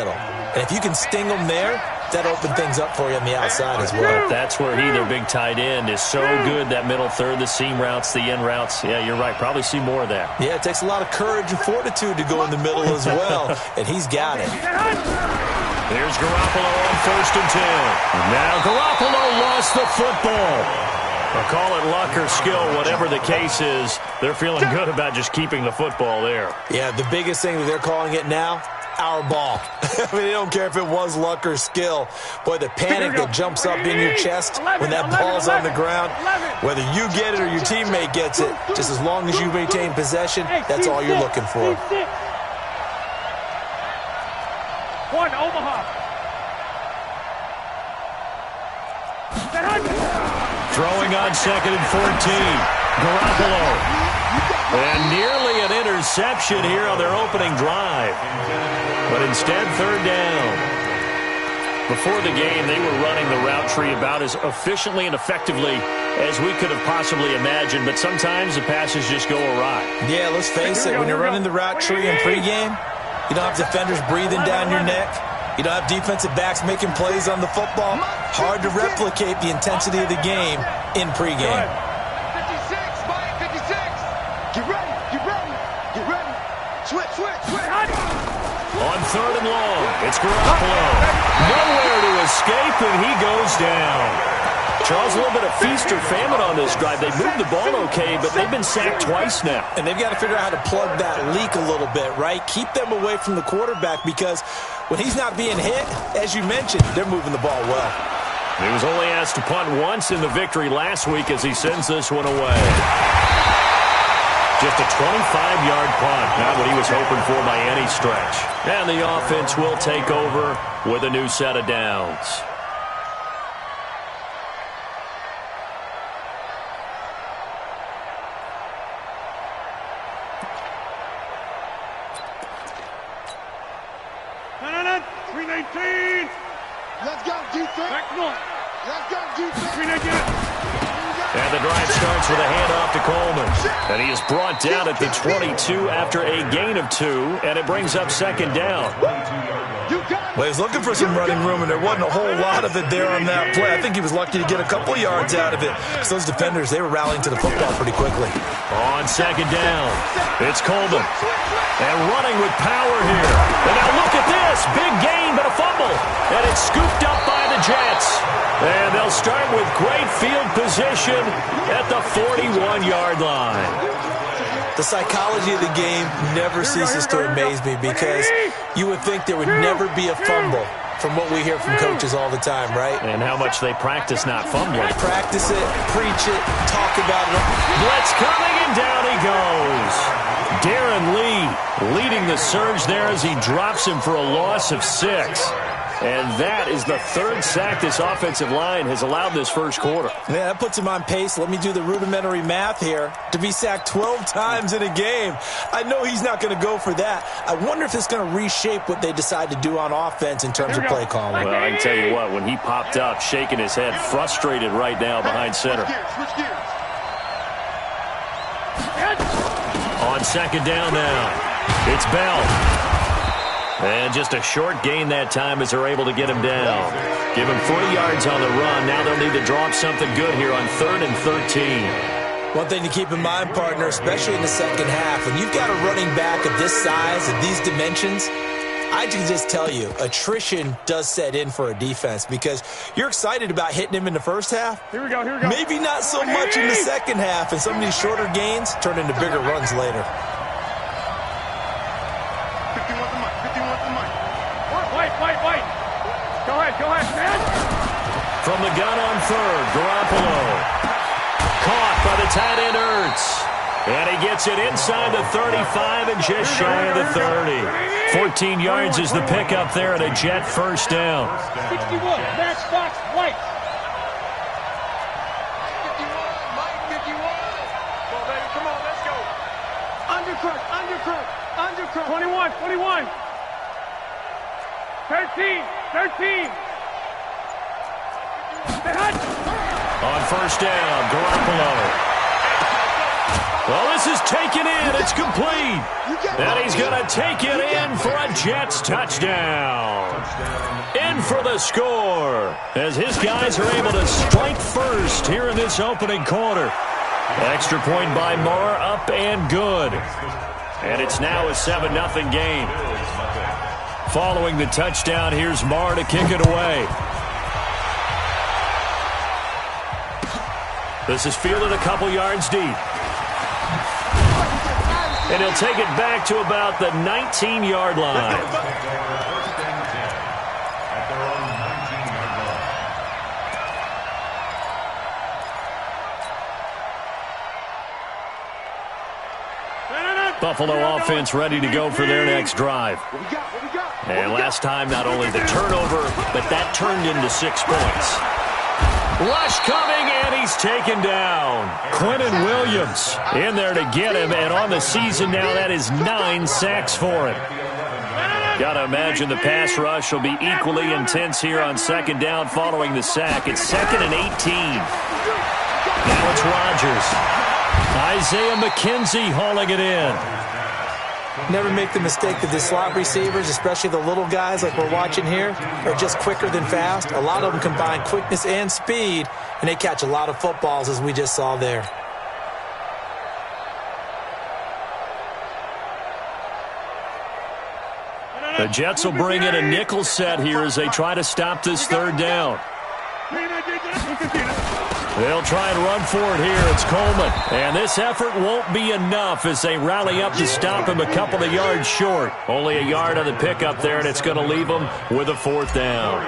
middle. And if you can sting them there, that opens things up for you on the outside as well. That's where their big tight end, is so good, that middle third, the seam routes, the in routes. Yeah, you're right. Probably see more of that. Yeah, it takes a lot of courage and fortitude to go in the middle as well, and he's got it. There's Garoppolo on 1st and 10. Now Garoppolo lost the football. I'll call it luck or skill, whatever the case is. They're feeling good about just keeping the football there. Yeah, the biggest thing that they're calling it now, our ball. I mean, they don't care if it was luck or skill. Boy, the panic that jumps up in your chest when that ball's on the ground, whether you get it or your teammate gets it, just as long as you maintain possession, that's all you're looking for. One, Omaha. Throwing on 2nd and 14. Garoppolo. And nearly an interception here on their opening drive. But instead, 3rd down. Before the game, they were running the route tree about as efficiently and effectively as we could have possibly imagined. But sometimes the passes just go awry. Yeah, let's face it. When you're running the route tree in pregame, you don't have defenders breathing down your neck. You don't have defensive backs making plays on the football. Hard to replicate the intensity of the game in pregame. 56, Mike, 56. Get ready, get ready, get ready. Switch. On 3rd and long, it's Garoppolo. Nowhere to escape, and he goes down. Charles, a little bit of feast or famine on this drive. They moved the ball okay, but they've been sacked twice now. And they've got to figure out how to plug that leak a little bit, right? Keep them away from the quarterback, because when he's not being hit, as you mentioned, they're moving the ball well. He was only asked to punt once in the victory last week as he sends this one away. Just a 25-yard punt, not what he was hoping for by any stretch. And the offense will take over with a new set of downs. No. 319. Let's go, defense. Back north. Let's go, defense. 319. And the drive starts with a handoff to Coleman. And he is brought down at the 22 after a gain of 2, and it brings up 2nd down. Well, he was looking for some running room, and there wasn't a whole lot of it there on that play. I think he was lucky to get a couple yards out of it. Because those defenders, they were rallying to the football pretty quickly. On 2nd down, it's Coleman. And running with power here. And now look at this. Big gain, but a fumble. And it's scooped up by the Jets. And they'll start with great field position at the 41-yard line. The psychology of the game never ceases to amaze me, because you would think there would never be a fumble from what we hear from coaches all the time, right? And how much they practice not fumbling. Practice it, preach it, talk about it. Blitz coming, and down he goes. Darren Lee leading the surge there as he drops him for a loss of 6. And that is the 3rd sack this offensive line has allowed this first quarter. Yeah, that puts him on pace. Let me do the rudimentary math here. To be sacked 12 times in a game. I know he's not going to go for that. I wonder if it's going to reshape what they decide to do on offense in terms of play calling. Well, I can tell you what, when he popped up, shaking his head, frustrated right now behind center. Switch gears. On 2nd down now, it's Bell. And just a short gain that time as they're able to get him down. Give him 40 yards on the run. Now they'll need to draw up something good here on 3rd and 13. One thing to keep in mind, partner, especially in the second half, when you've got a running back of this size, of these dimensions, I can just tell you, attrition does set in for a defense, because you're excited about hitting him in the first half. Here we go. Maybe not so much in the second half, and some of these shorter gains turn into bigger runs later. 51 to Mike. 51 to Mike. Wait. Go ahead, man. From the gun on 3rd, Garoppolo. Caught by the tight end Ertz. And he gets it inside the 35 and just shy of the 30. 14 yards is the pickup there and a Jet first down. 61, Matchbox White. 51, Mike, 51. Come on, baby, come on, let's go. Undercut. 21. 13. On first down, Garoppolo. Well, this is taken in. It's complete. And he's going to take it in for a Jets touchdown. In for the score as his guys are able to strike first here in this opening quarter. Extra point by Marr, up and good. And it's now a 7-0 game. Following the touchdown, here's Marr to kick it away. This is fielded a couple yards deep. And he'll take it back to about the 19-yard line. Buffalo offense ready to go for their next drive. And last time, not only the turnover, but that turned into 6 points. Rush coming, and he's taken down. Quentin Williams in there to get him, and on the season now, that is 9 sacks for him. Got to imagine the pass rush will be equally intense here on second down following the sack. It's 2nd and 18. Now it's Rodgers. Isaiah McKenzie hauling it in. Never make the mistake that the slot receivers, especially the little guys like we're watching here, are just quicker than fast. A lot of them combine quickness and speed, and they catch a lot of footballs, as we just saw there. The Jets will bring in a nickel set here as they try to stop this third down. They'll try and run for it here. It's Coleman. And this effort won't be enough as they rally up to stop him a couple of yards short. Only a yard on the pickup there, and it's going to leave them with a 4th down.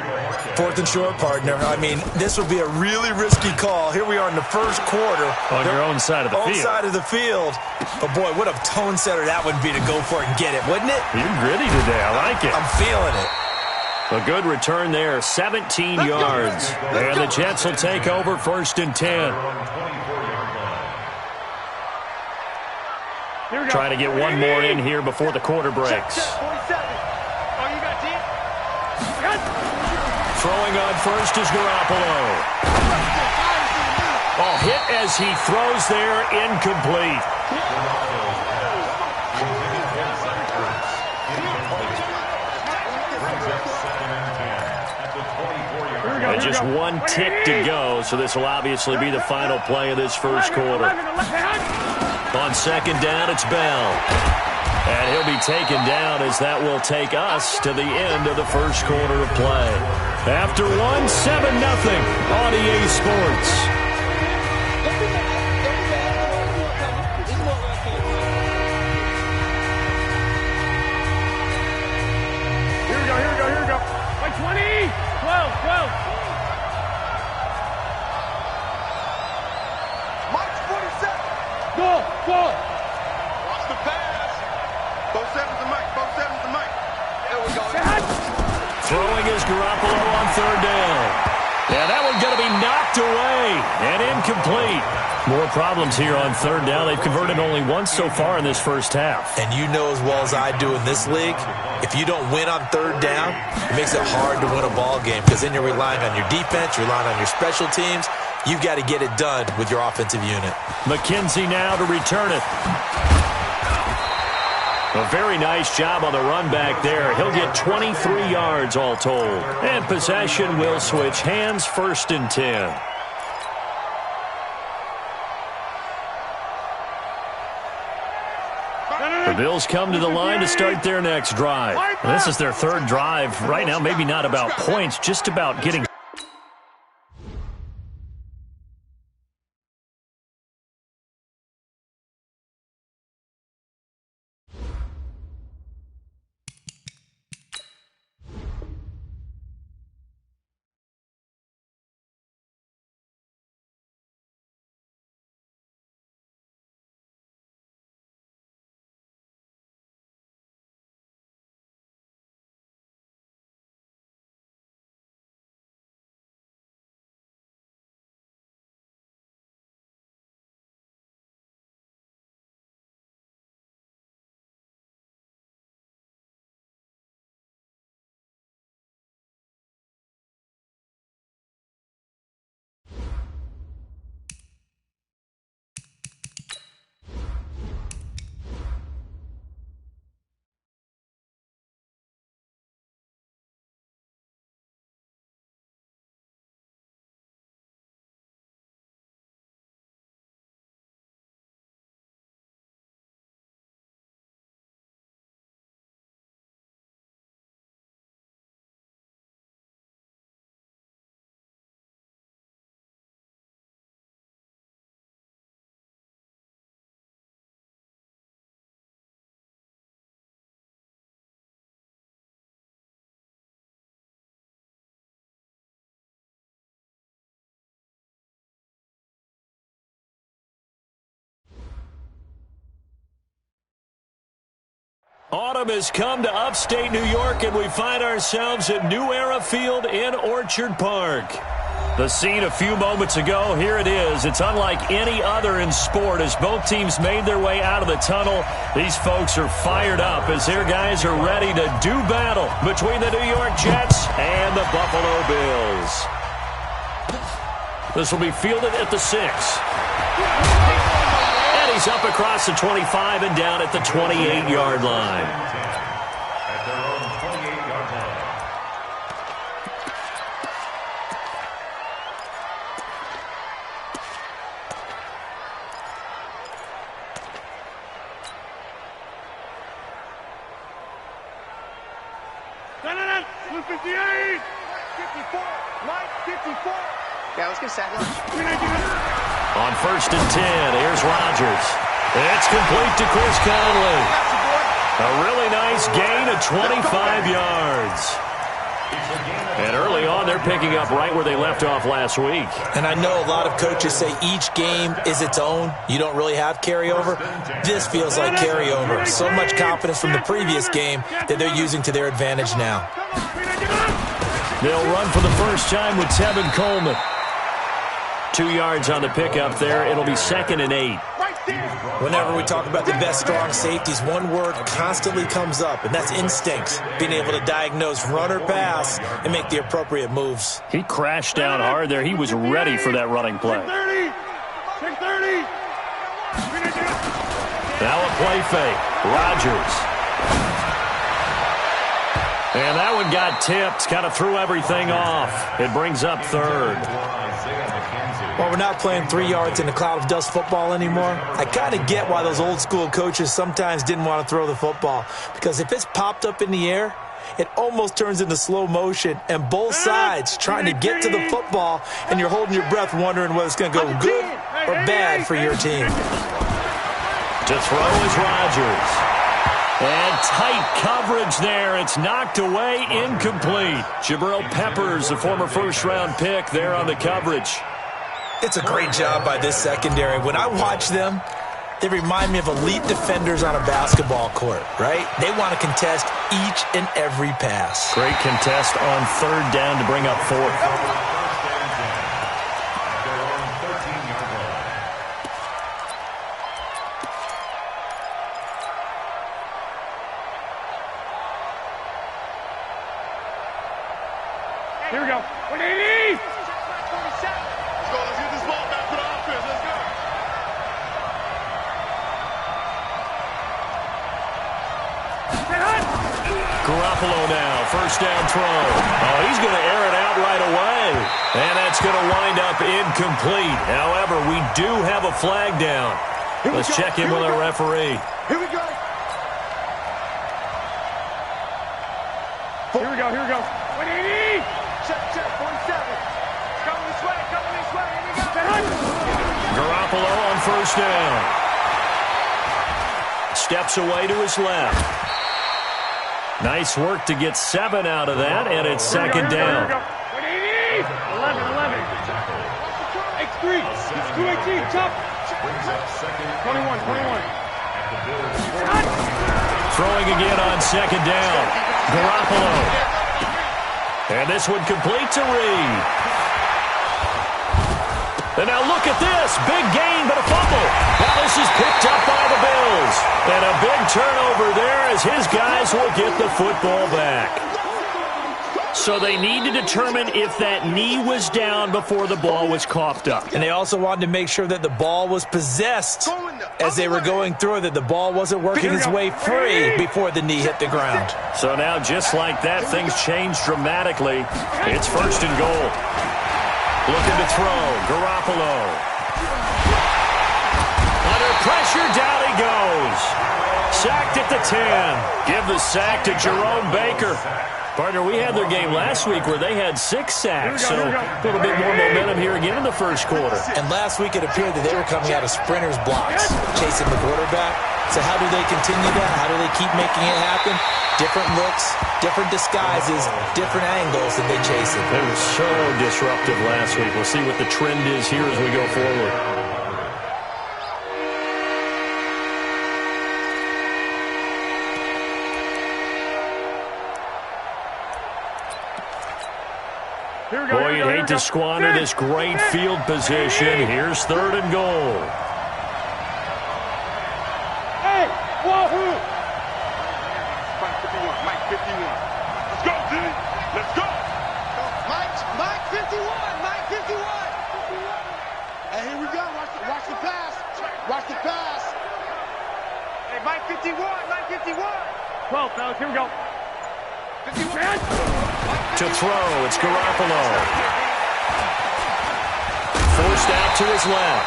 4th and short, partner. I mean, this would be a really risky call. Here we are in the first quarter. On your own side of the field. Own side of the field. But, boy, what a tone setter that would be to go for it and get it, wouldn't it? You're gritty today. I like it. I'm feeling it. A good return there, 17 yards. And the Jets will take over 1st and 10. Trying to get one more in here before the quarter breaks. Throwing on first is Garoppolo. Oh, hit as he throws there, incomplete. And just one tick to go, so this will obviously be the final play of this first quarter. On second down, it's Bell. And he'll be taken down as that will take us to the end of the first quarter of play. After 1, 7-0 on EA Sports. Here we go. Like 20, 12. Go! Watch the pass. Both sevens to Mike. There we go. Throwing is Garoppolo on 3rd down. Yeah, that one's going to be knocked away and incomplete. More problems here on 3rd down. They've converted only once so far in this first half. And you know as well as I do in this league, if you don't win on 3rd down, it makes it hard to win a ball game because then you're relying on your defense, you're relying on your special teams. You've got to get it done with your offensive unit. McKenzie now to return it. A very nice job on the run back there. He'll get 23 yards all told. And possession will switch hands, 1st and 10. The Bills come to the line to start their next drive. This is their 3rd drive. Right now, maybe not about points, just about getting Autumn has come to upstate New York, and we find ourselves at New Era Field in Orchard Park. The scene a few moments ago, here it is. It's unlike any other in sport as both teams made their way out of the tunnel. These folks are fired up as their guys are ready to do battle between the New York Jets and the Buffalo Bills. This will be fielded at the 6. And he's up across the 25 and down at the 28-yard line. Yeah, let's get sack lunch. On 1st and 10, here's Rodgers. It's complete to Chris Conley. A really nice gain of 25 yards. And early on, they're picking up right where they left off last week. And I know a lot of coaches say each game is its own. You don't really have carryover. This feels like carryover. So much confidence from the previous game that they're using to their advantage now. They'll run for the first time with Tevin Coleman. 2 yards on the pickup there. It'll be 2nd and 8. Whenever we talk about the best strong safeties, one word constantly comes up, and that's instinct. Being able to diagnose run or pass and make the appropriate moves. He crashed down hard there. He was ready for that running play. Now a play fake. Rodgers. And that one got tipped. Kind of threw everything off. It brings up 3rd. Well, we're not playing 3 yards in a cloud of dust football anymore. I kind of get why those old school coaches sometimes didn't want to throw the football. Because if it's popped up in the air, it almost turns into slow motion. And both sides trying to get to the football, and you're holding your breath wondering whether it's going to go good or bad for your team. To throw is Rodgers. And tight coverage there. It's knocked away, incomplete. Jabril Peppers, the former first-round pick, there on the coverage. It's a great job by this secondary. When I watch them, they remind me of elite defenders on a basketball court, right? They want to contest each and every pass. Great contest on 3rd down to bring up 4th. Here we go. 180! Let's get this ball back to the offense. Let's go. Garoppolo now, 1st down throw. Oh, he's going to air it out right away. And that's going to wind up incomplete. However, we do have a flag down. Let's check in with our referee. Here we go. Here we go, here we go. 180! Check, 47. Coming this way, here we go. Garoppolo on 1st down. Steps away to his left. Nice work to get 7 out of that, and it's 2nd down. 180! 11. X3. 218, chop. 21. Throwing again on 2nd down. Garoppolo. And this one complete to Reed. And now look at this. Big gain, but a fumble. Now this is picked up by the Bills. And a big turnover there as his guys will get the football back. So they need to determine if that knee was down before the ball was coughed up. And they also wanted to make sure that the ball was possessed as they were going through, that the ball wasn't working its way free before the knee hit the ground. So now, just like that, things change dramatically. It's 1st and goal. Looking to throw. Garoppolo. Under pressure, down he goes. Sacked at the 10. Give the sack to Jerome Baker. Partner, we had their game last week where they had 6 sacks, so a little bit more momentum here again in the 1st quarter. And last week it appeared that they were coming out of sprinters blocks, chasing the quarterback. So how do they continue that? How do they keep making it happen? Different looks, different disguises, different angles that they chase it. They were so disruptive last week. We'll see what the trend is here as we go forward. Boy, you'd hate to squander this great field position. Here's 3rd and goal. Hey, wahoo! Mike 51, Mike 51. Let's go, D. Let's go. Mike 51, Mike 51. Hey, here we go. Watch the pass. Watch the pass. Hey, Mike 51, Mike 51. 12, fellas, here we go. 51. To throw, it's Garoppolo. Forced out to his left.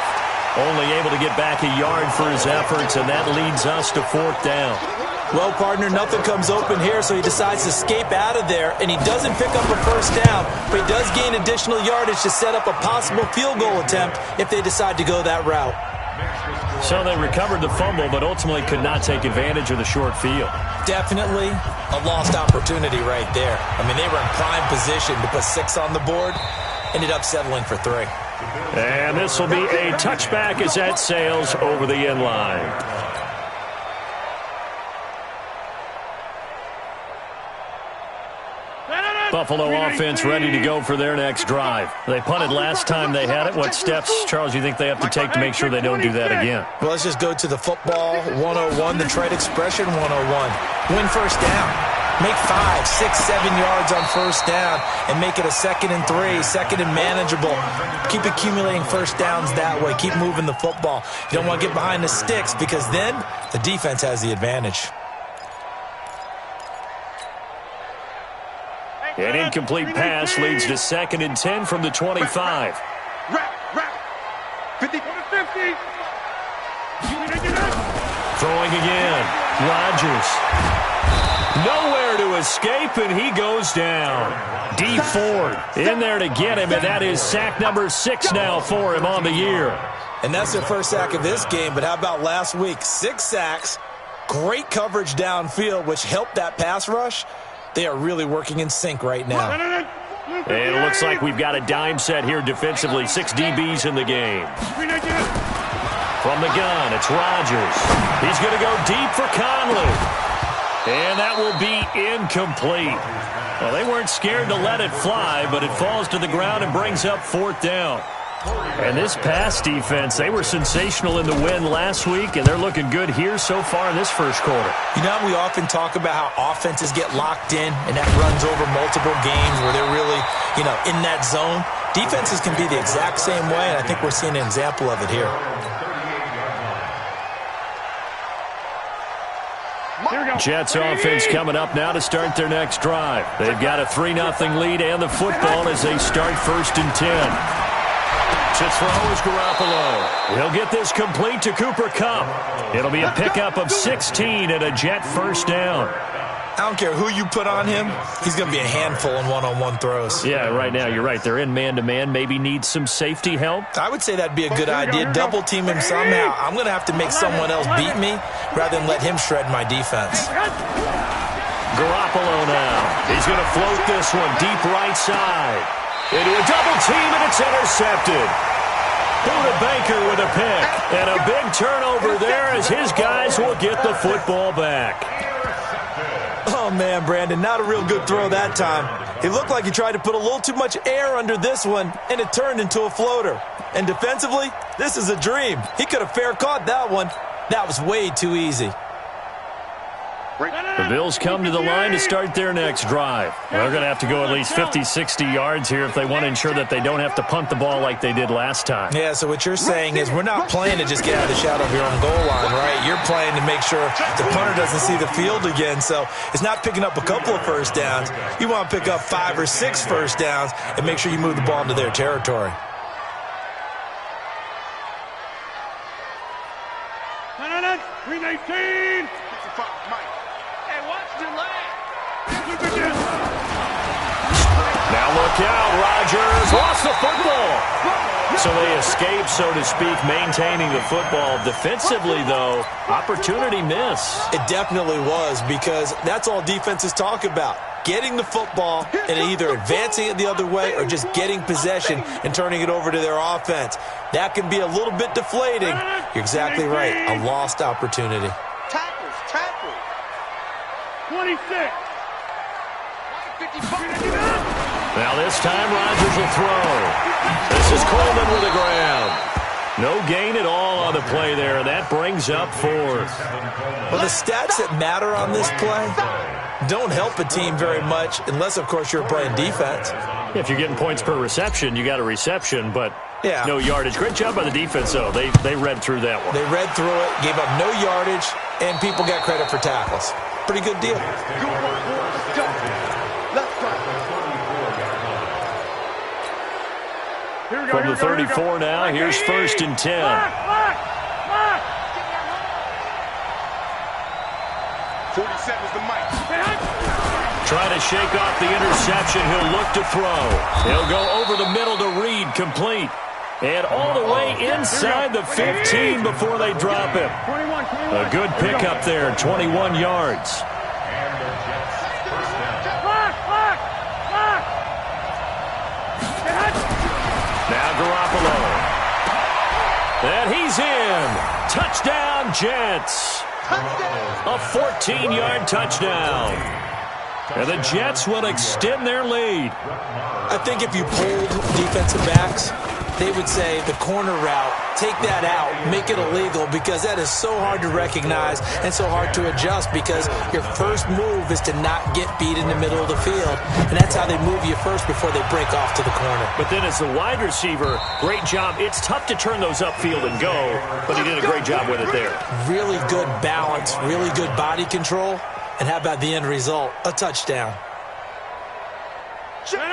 Only able to get back a yard for his efforts, and that leads us to 4th down. Well, partner, nothing comes open here, so he decides to escape out of there, and he doesn't pick up a 1st down, but he does gain additional yardage to set up a possible field goal attempt if they decide to go that route. So they recovered the fumble, but ultimately could not take advantage of the short field. Definitely a lost opportunity right there. I mean, they were in prime position to put 6 on the board, ended up settling for 3. And this will be a touchback as that sails over the end line. Buffalo offense ready to go for their next drive. They punted last time they had it. What steps, Charles, you think they have to take to make sure they don't do that again? Well, let's just go to the football 101, the trade expression 101. Win 1st down. Make 5, 6, 7 yards on 1st down and make it a 2nd and 3, 2nd and manageable. Keep accumulating 1st downs that way. Keep moving the football. You don't want to get behind the sticks because then the defense has the advantage. An incomplete pass leads to 2nd and 10 from the 25. Wrap. 50. 50. Throwing again. Rodgers. Nowhere to escape, and he goes down. D. Ford in there to get him, and that is sack number 6 now for him on the year. And that's their 1st sack of this game, but how about last week? 6 sacks, great coverage downfield, which helped that pass rush. They are really working in sync right now. And it looks like we've got a dime set here defensively. 6 DBs in the game. From the gun, it's Rodgers. He's going to go deep for Conley. And that will be incomplete. Well, they weren't scared to let it fly, but it falls to the ground and brings up 4th down. And this pass defense, they were sensational in the win last week, and they're looking good here so far in this 1st quarter. You know, we often talk about how offenses get locked in, and that runs over multiple games where they're really, in that zone. Defenses can be the exact same way, and I think we're seeing an example of it here. Jets offense coming up now to start their next drive. They've got a 3-0 lead and the football as they start 1st and 10. To throw is Garoppolo. He'll get this complete to Cooper Kupp. It'll be a pickup of 16 and a Jet 1st down. I don't care who you put on him. He's going to be a handful in one-on-one throws. Yeah, right now, you're right. They're in man-to-man. Maybe need some safety help. I would say that'd be a good idea. Double team him somehow. I'm going to have to make someone else beat me rather than let him shred my defense. Garoppolo now. He's going to float this one deep right side. Into a double team, and it's intercepted. Buda Baker with a pick. And a big turnover there as his guys will get the football back. Oh, man, Brandon, not a real good throw that time. It looked like he tried to put a little too much air under this one, and it turned into a floater. And defensively, this is a dream. He could have fair caught that one. That was way too easy. The Bills come to the line to start their next drive. They're going to have to go at least 50, 60 yards here if they want to ensure that they don't have to punt the ball like they did last time. Yeah, so what you're saying is we're not playing to just get out of the shadow of your own goal line, right? You're playing to make sure the punter doesn't see the field again. So it's not picking up a couple of 1st downs. You want to pick up 5 or 6 1st downs and make sure you move the ball into their territory. No. 319. Now look out, Rodgers lost the football. So they escape, so to speak, maintaining the football. Defensively, though, opportunity miss. It definitely was, because that's all defenses talk about. Getting the football and either advancing it the other way or just getting possession and turning it over to their offense. That can be a little bit deflating. You're exactly right. A lost opportunity. Tackles. 26. 55. Now this time Rodgers will throw. This is Coleman with the ground. No gain at all on the play there. That brings up fourth. Well, the stats that matter on this play don't help a team very much unless, of course, you're playing defense. If you're getting points per reception, you got a reception, but yeah, no yardage. Great job by the defense, though. They read through that one. They read through it, gave up no yardage, and people got credit for tackles. Pretty good deal. From the 34 now, here's 1st and 10. Lock. 47 is the mic. Trying to shake off the interception. He'll look to throw. He'll go over the middle to Reed, complete. And all the way inside the 15 before they drop him. A good pickup there, 21 yards. Now Garoppolo. And he's in. Touchdown, Jets. A 14-yard touchdown. And the Jets will extend their lead. I think if you polled defensive backs, they would say the corner route, take that out, make it illegal, because that is so hard to recognize and so hard to adjust, because your first move is to not get beat in the middle of the field. And that's how they move you first before they break off to the corner. But then as the wide receiver, great job. It's tough to turn those upfield and go, but he did a great job with it there. Really good balance, really good body control. And how about the end result? A touchdown.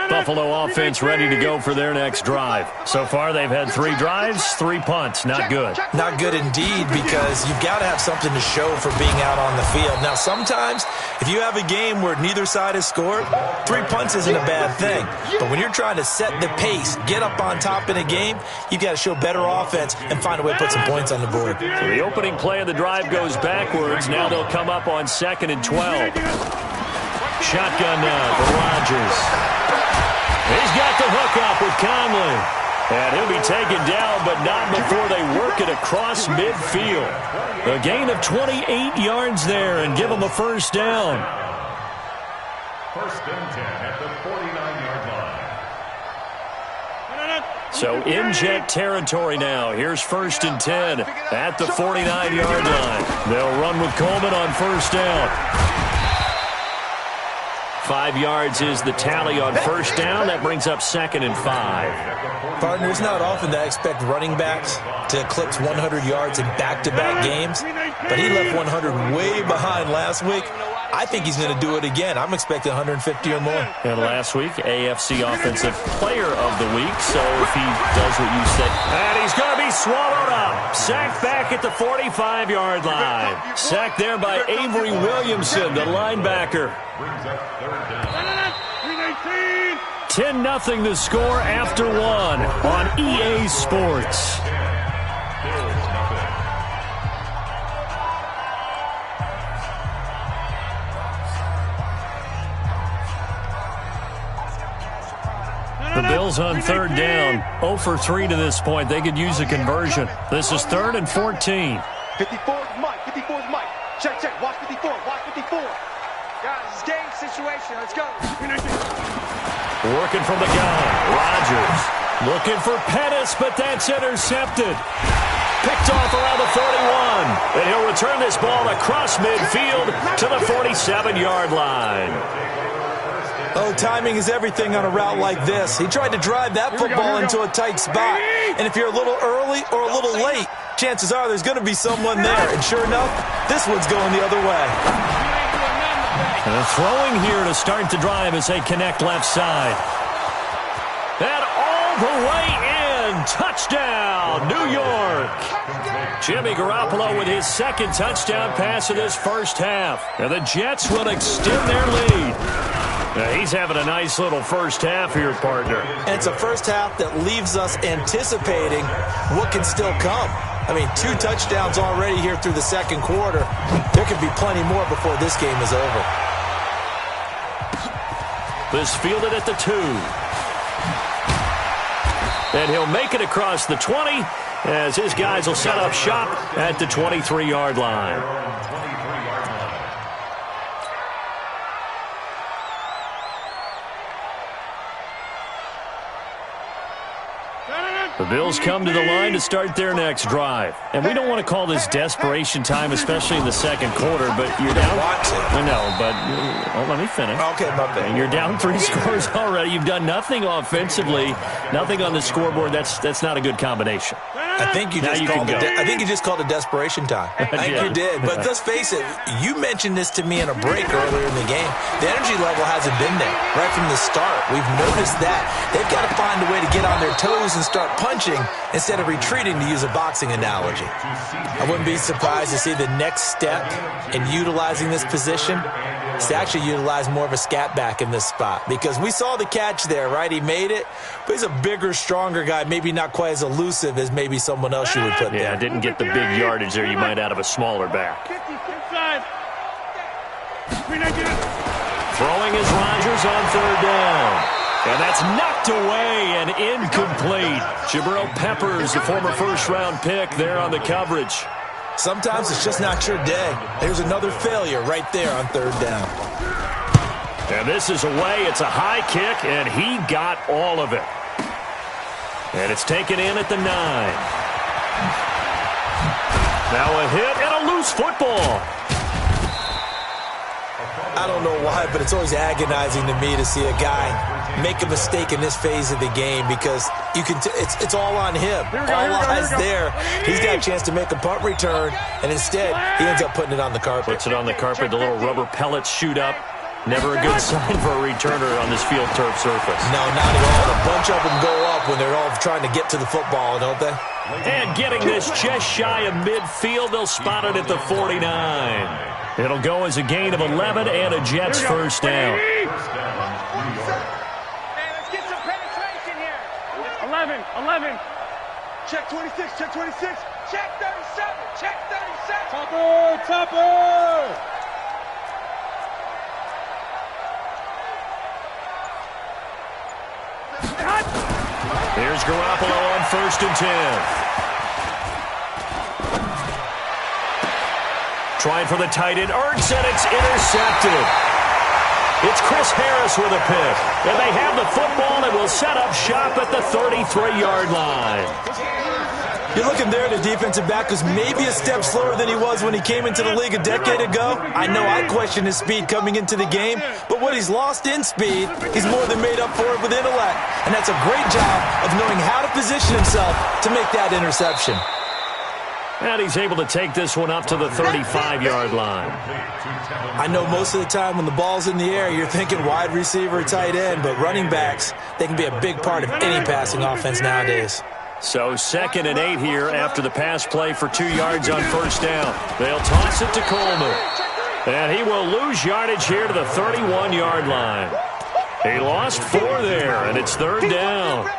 Buffalo offense ready to go for their next drive. So far, they've had 3 drives, 3 punts. Not good. Not good indeed, because you've got to have something to show for being out on the field. Now, sometimes, if you have a game where neither side has scored, 3 punts isn't a bad thing. But when you're trying to set the pace, get up on top in a game, you've got to show better offense and find a way to put some points on the board. So the opening play of the drive goes backwards. Now they'll come up on 2nd and 12. Shotgun now for Rodgers. He's got the hook up with Conley. And he'll be taken down, but not before they work it across midfield. A gain of 28 yards there and give them a first down. 1st and 10 at the 49-yard line. So in Jet territory now. Here's 1st and 10 at the 49-yard line. They'll run with Coleman on first down. 5 yards is the tally on first down. That brings up 2nd and 5. Partner, it's not often that I expect running backs to eclipse 100 yards in back-to-back games, but he left 100 way behind last week. I think he's going to do it again. I'm expecting 150 or more. And last week, AFC Offensive Player of the Week. So if he does what you said. And he's going to be swallowed up. Sacked back at the 45-yard line. Sacked there by Avery Williamson, the linebacker. 10-0 the score after 1 on EA Sports. The Bills on 3rd down. 0 for 3 to this point. They could use a conversion. This is 3rd and 14. 54 is Mike. 54 is Mike. Check. Watch 54. Watch 54. Guys, it's game situation. Let's go. Working from the gun. Rodgers looking for Pettis, but that's intercepted. Picked off around the 41. And he'll return this ball across midfield to the 47-yard line. Oh, timing is everything on a route like this. He tried to drive that football into a tight spot. And if you're a little early or a little late, chances are there's going to be someone there. And sure enough, this one's going the other way. And throwing here to start the drive as they connect left side. And all the way in. Touchdown, New York. Jimmy Garoppolo with his 2nd touchdown pass of this first half. And the Jets will extend their lead. Now he's having a nice little first half here, partner. And it's a first half that leaves us anticipating what can still come. I mean, 2 touchdowns already here through the 2nd quarter. There could be plenty more before this game is over. This fielded at the 2. And he'll make it across the 20 as his guys will set up shop at the 23-yard line. The Bills come to the line to start their next drive. And we don't want to call this desperation time, especially in the second quarter, but you're down. I know, but let me finish. Okay, my bad. You're down 3 scores already. You've done nothing offensively, nothing on the scoreboard. That's not a good combination. I think you just called it desperation time. I think you did. But let's face it, you mentioned this to me in a break earlier in the game. The energy level hasn't been there right from the start. We've noticed that. They've got to find a way to get on their toes and start punching instead of retreating, to use a boxing analogy. I wouldn't be surprised to see the next step in utilizing this position is to actually utilize more of a scat back in this spot, because we saw the catch there, right? He made it, but he's a bigger, stronger guy, maybe not quite as elusive as maybe someone else you would put there. Yeah, didn't get the big yardage there you might out of a smaller back. Throwing is Rodgers on third down. And that's knocked away and incomplete. Jabril Peppers, the former first-round pick, there on the coverage. Sometimes it's just not your day. There's another failure right there on third down. And this is away. It's a high kick, and he got all of it. And it's taken in at the 9. Now a hit and a loose football. I don't know why, but it's always agonizing to me to see a guy make a mistake in this phase of the game, because you can it's all on him. All eyes there. He's got a chance to make a punt return, and instead he ends up putting it on the carpet. Puts it on the carpet. The little rubber pellets shoot up. Never a good sign for a returner on this field turf surface. No, not at all. A bunch of them go up when they're all trying to get to the football, don't they? And getting this just shy of midfield, they'll spot it at the 49. It'll go as a gain of 11 and a Jets first down. Hey, let's get some penetration here. 11. Check 26, check 26. Check 37, check 37. Topper. Here's Garoppolo on 1st and 10. Trying for the tight end, Ertz, and it's intercepted. It's Chris Harris with a pick. And they have the football and will set up shop at the 33-yard line. You're looking there at a defensive back who's maybe a step slower than he was when he came into the league a decade ago. I know I questioned his speed coming into the game, but what he's lost in speed, he's more than made up for it with intellect. And that's a great job of knowing how to position himself to make that interception. And he's able to take this one up to the 35-yard line. I know most of the time when the ball's in the air, you're thinking wide receiver, tight end, but running backs, they can be a big part of any passing offense nowadays. So 2nd and 8 here after the pass play for 2 yards on first down. They'll toss it to Coleman. And he will lose yardage here to the 31-yard line. He lost 4 there, and it's 3rd down.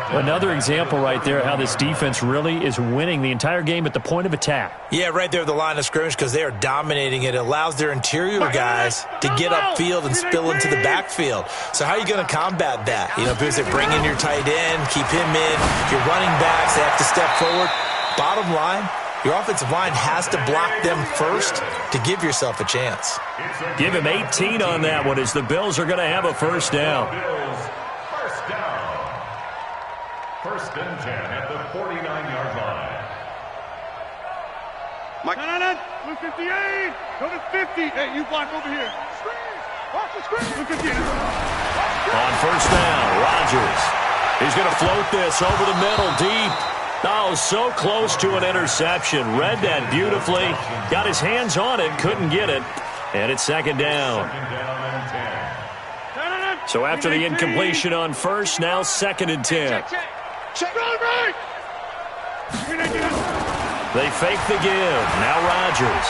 Another example right there how this defense really is winning the entire game at the point of attack. Yeah, right there at the line of scrimmage, because they are dominating it. It allows their interior guys to get upfield and spill into the backfield. So how are you going to combat that? You know, because they bring in your tight end, keep him in. Your running backs, they have to step forward. Bottom line, your offensive line has to block them first to give yourself a chance. Give him 18 on that one as the Bills are going to have a first down. First and 10 at the 49-yard line. Mike. No. Blue 58. Go to 50. Hey, you block over here. Screen. Watch the screen. Blue 58. On first down, Rodgers. He's going to float this over the middle deep. Oh, so close to an interception. Read that beautifully. Got his hands on it, couldn't get it. And it's 2nd down. So after the incompletion on first, now 2nd and 10. Right. They fake the give. Now Rodgers.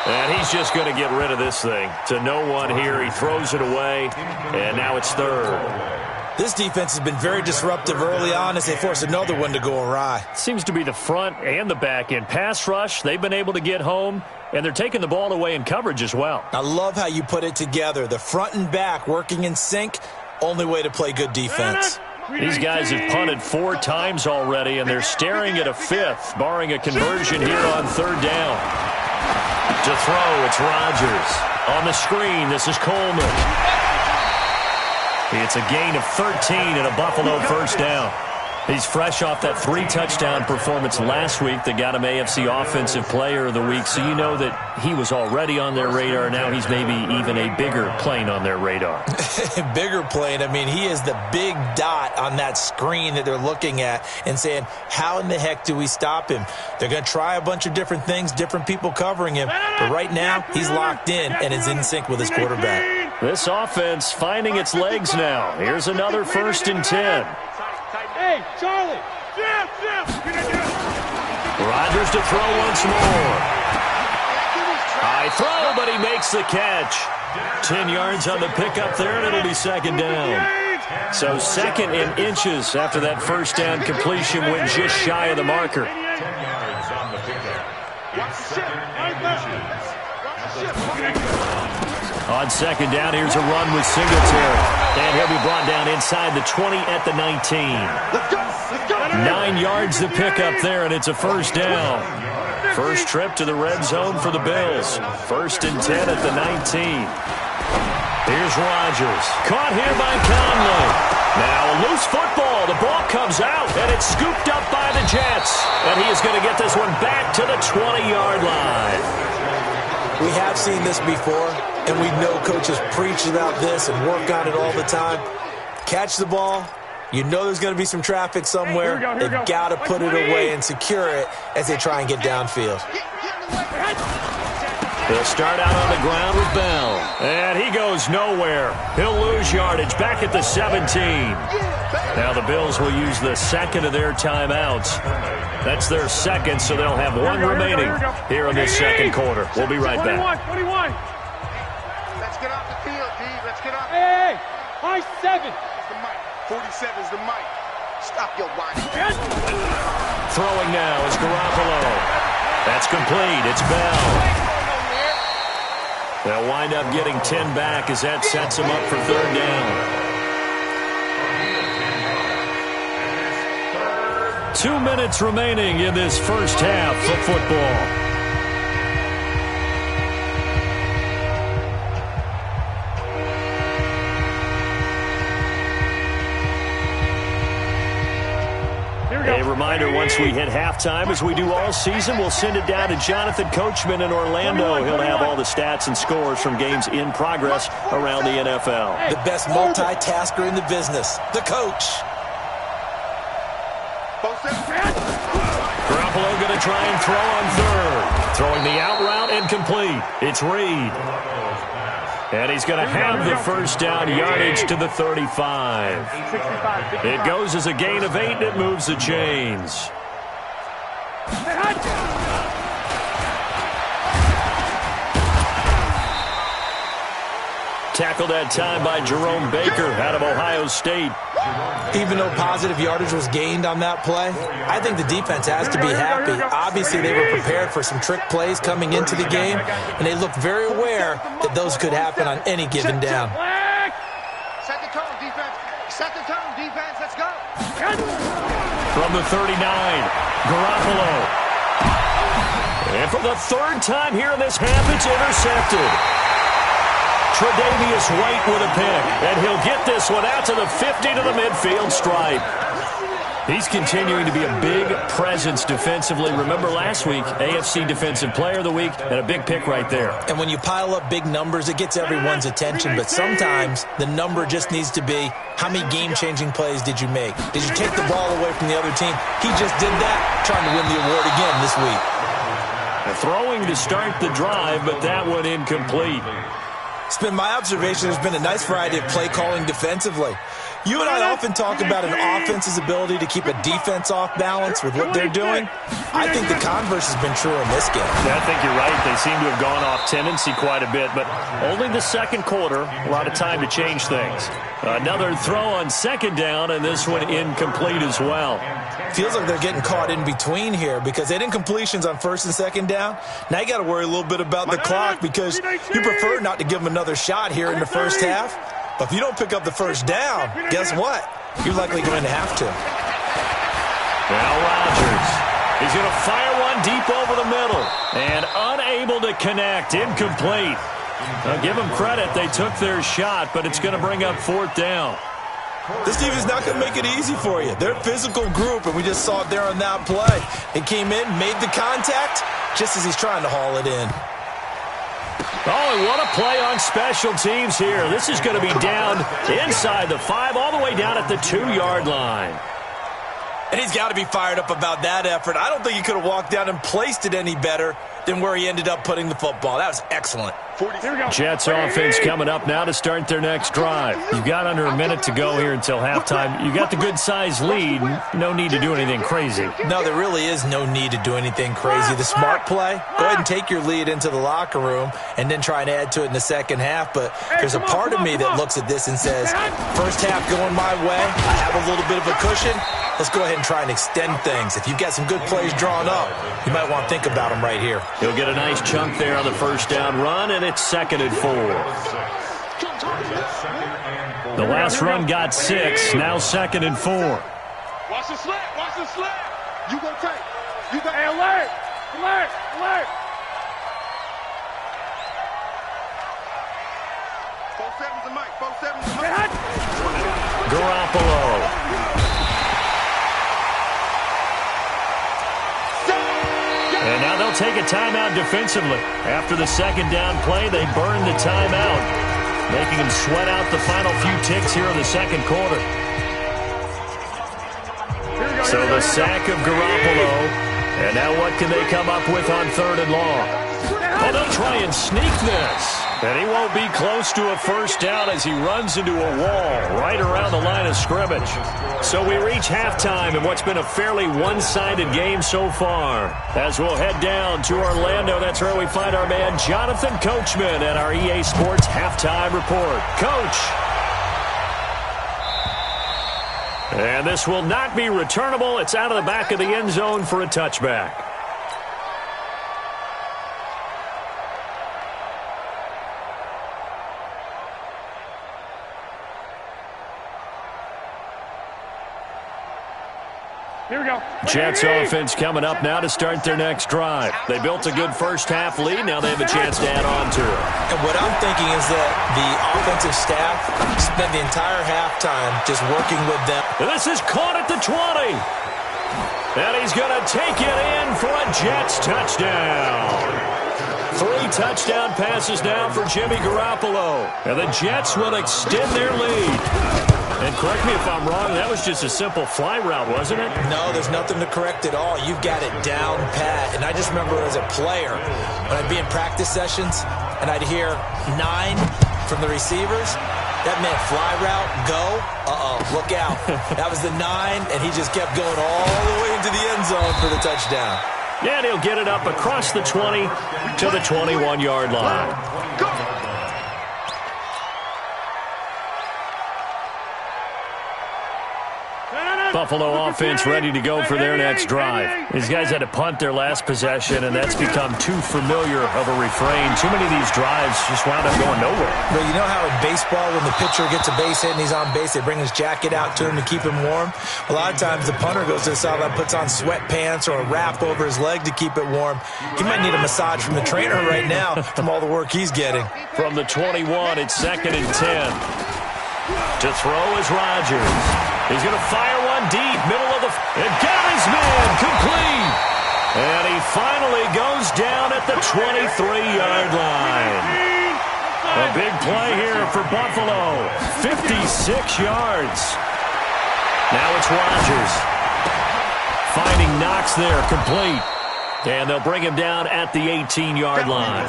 And he's just going to get rid of this thing. To no one here. He throws it away. And now it's 3rd. This defense has been very disruptive early on as they force another one to go awry. Seems to be the front and the back end. Pass rush, they've been able to get home. And they're taking the ball away in coverage as well. I love how you put it together. The front and back working in sync. Only way to play good defense. These guys have punted 4 times already, and they're staring at a 5th, barring a conversion here on 3rd down. To throw, it's Rodgers. On the screen, this is Coleman. It's a gain of 13 and a Buffalo first down. He's fresh off that 3-touchdown performance last week that got him AFC Offensive Player of the Week, so you know that he was already on their radar. Now he's maybe even a bigger plane on their radar. Bigger plane. I mean, he is the big dot on that screen that they're looking at and saying, how in the heck do we stop him? They're going to try a bunch of different things, different people covering him, but right now he's locked in and is in sync with his quarterback. This offense finding its legs now. Here's another 1st and 10. Hey, Charlie! Rodgers to throw once more. High throw, but he makes the catch. 10 yards on the pickup there, and it'll be 2nd down. So 2nd in inches after that first down completion went just shy of the marker. 10 yards on the pickup. It's 2nd inches. On 2nd down, here's a run with Singletary. And he'll be brought down inside the 20 at the 19. Let's go. Let's go. 9 yards to pick up there, and it's a first down. First trip to the red zone for the Bills. 1st and 10 at the 19. Here's Rodgers. Caught here by Conley. Now a loose football. The ball comes out, and it's scooped up by the Jets. And he is going to get this one back to the 20-yard line. We have seen this before, and we know coaches preach about this and work on it all the time. Catch the ball. You know there's going to be some traffic somewhere. They've got to put it away and secure it as they try and get downfield. They'll start out on the ground with Bell. And he goes nowhere. He'll lose yardage back at the 17. Now the Bills will use the 2nd of their timeouts. That's their 2nd, so they'll have one remaining here in this 2nd quarter. We'll be right back. 21. Let's get off the field, D. Let's get off. Hey, high 7. The mic. 47's the mic. Stop your whining. Throwing now is Garoppolo. That's complete. It's Bell. They'll wind up getting 10 back as that sets them up for 3rd down. 2 minutes remaining in this first half of football. A reminder, once we hit halftime, as we do all season, we'll send it down to Jonathan Coachman in Orlando. He'll have all the stats and scores from games in progress around the NFL. The best multitasker in the business, the coach. Garoppolo going to try and throw on 3rd. Throwing the out route incomplete. It's Reed. And he's going to have the first down yardage to the 35. It goes as a gain of 8, and it moves the chains. Tackled that time by Jerome Baker out of Ohio State. Even though positive yardage was gained on that play, I think the defense has to be happy. Obviously, they were prepared for some trick plays coming into the game, and they looked very aware that those could happen on any given down. Set the tone, defense. Set the tone, defense. Let's go. From the 39, Garoppolo. And for the 3rd time here in this half, it's intercepted. Tre'Davious White with a pick, and he'll get this one out to the 50 to the midfield stripe. He's continuing to be a big presence defensively. Remember last week, AFC Defensive Player of the Week, and a big pick right there. And when you pile up big numbers, it gets everyone's attention, but sometimes the number just needs to be, how many game-changing plays did you make? Did you take the ball away from the other team? He just did that, trying to win the award again this week. Throwing to start the drive, but that one incomplete. It's been my observation there's been a nice variety of play calling defensively. You and I often talk about an offense's ability to keep a defense off balance with what they're doing. I think the converse has been true in this game. Yeah, I think you're right. They seem to have gone off tendency quite a bit, but only the 2nd quarter, a lot of time to change things. Another throw on 2nd down, and this one incomplete as well. Feels like they're getting caught in between here because they did incompletions on 1st and 2nd down. Now you got to worry a little bit about the clock because you prefer not to give them another shot here in the first half. But if you don't pick up the first down, guess what? You're likely going to have to. Now Rodgers. He's going to fire one deep over the middle. And unable to connect. Incomplete. I'll give them credit. They took their shot, but it's going to bring up 4th down. This team is not going to make it easy for you. They're a physical group, and we just saw it there on that play. He came in, made the contact, just as he's trying to haul it in. Oh, and what a play on special teams here. This is going to be down inside the 5, all the way down at the 2-yard line. And he's got to be fired up about that effort. I don't think he could have walked down and placed it any better than where he ended up putting the football. That was excellent. Jets offense coming up now to start their next drive. You've got under a minute to go here until halftime. You got the good-sized lead. No need to do anything crazy. No, there really is no need to do anything crazy. The smart play, go ahead and take your lead into the locker room and then try and add to it in the second half. But there's a part of me that looks at this and says, first half going my way, I have a little bit of a cushion. Let's go ahead and try and extend things. If you've got some good plays drawn up, you might want to think about them right here. He'll get a nice chunk there on the first down run, and it's 2nd and 4. The last run got 6, now 2nd and 4. Watch the slant, watch the slant. You go take. You go. Hey, alert! Alert! Alert! 4-7's the mic, 4-7's the mic. Garoppolo. And now they'll take a timeout defensively. After the second down play, they burn the timeout, making them sweat out the final few ticks here in the second quarter. So the sack of Garoppolo. And now what can they come up with on 3rd and long? Oh, they'll try and sneak this. And he won't be close to a first down as he runs into a wall right around the line of scrimmage. So we reach halftime in what's been a fairly one-sided game so far. As we'll head down to Orlando, that's where we find our man Jonathan Coachman at our EA Sports Halftime Report. Coach. And this will not be returnable. It's out of the back of the end zone for a touchback. Here we go. Jets offense coming up now to start their next drive. They built a good first half lead. Now they have a chance to add on to it. And what I'm thinking is that the offensive staff spent the entire halftime just working with them. This is caught at the 20. And he's going to take it in for a Jets touchdown. 3 touchdown passes now for Jimmy Garoppolo. And the Jets will extend their lead. And correct me if I'm wrong, that was just a simple fly route, wasn't it? No, there's nothing to correct at all. You've got it down pat. And I just remember as a player, when I'd be in practice sessions and I'd hear 9 from the receivers, that meant fly route, go, look out. That was the 9, and he just kept going all the way into the end zone for the touchdown. Yeah, and he'll get it up across the 20 to the 21-yard line. Buffalo offense ready to go for their next drive. These guys had to punt their last possession, and that's become too familiar of a refrain. Too many of these drives just wound up going nowhere. But you know how in baseball, when the pitcher gets a base hit and he's on base, they bring his jacket out to him to keep him warm? A lot of times the punter goes to the sideline, puts on sweatpants or a wrap over his leg to keep it warm. He might need a massage from the trainer right now from all the work he's getting. From the 21, it's 2nd and 10. To throw is Rodgers. He's going to fire one deep, middle of the... And got his man, complete. And he finally goes down at the 23-yard line. A big play here for Buffalo. 56 yards. Now it's Rodgers. Finding Knox there, complete. And they'll bring him down at the 18-yard line.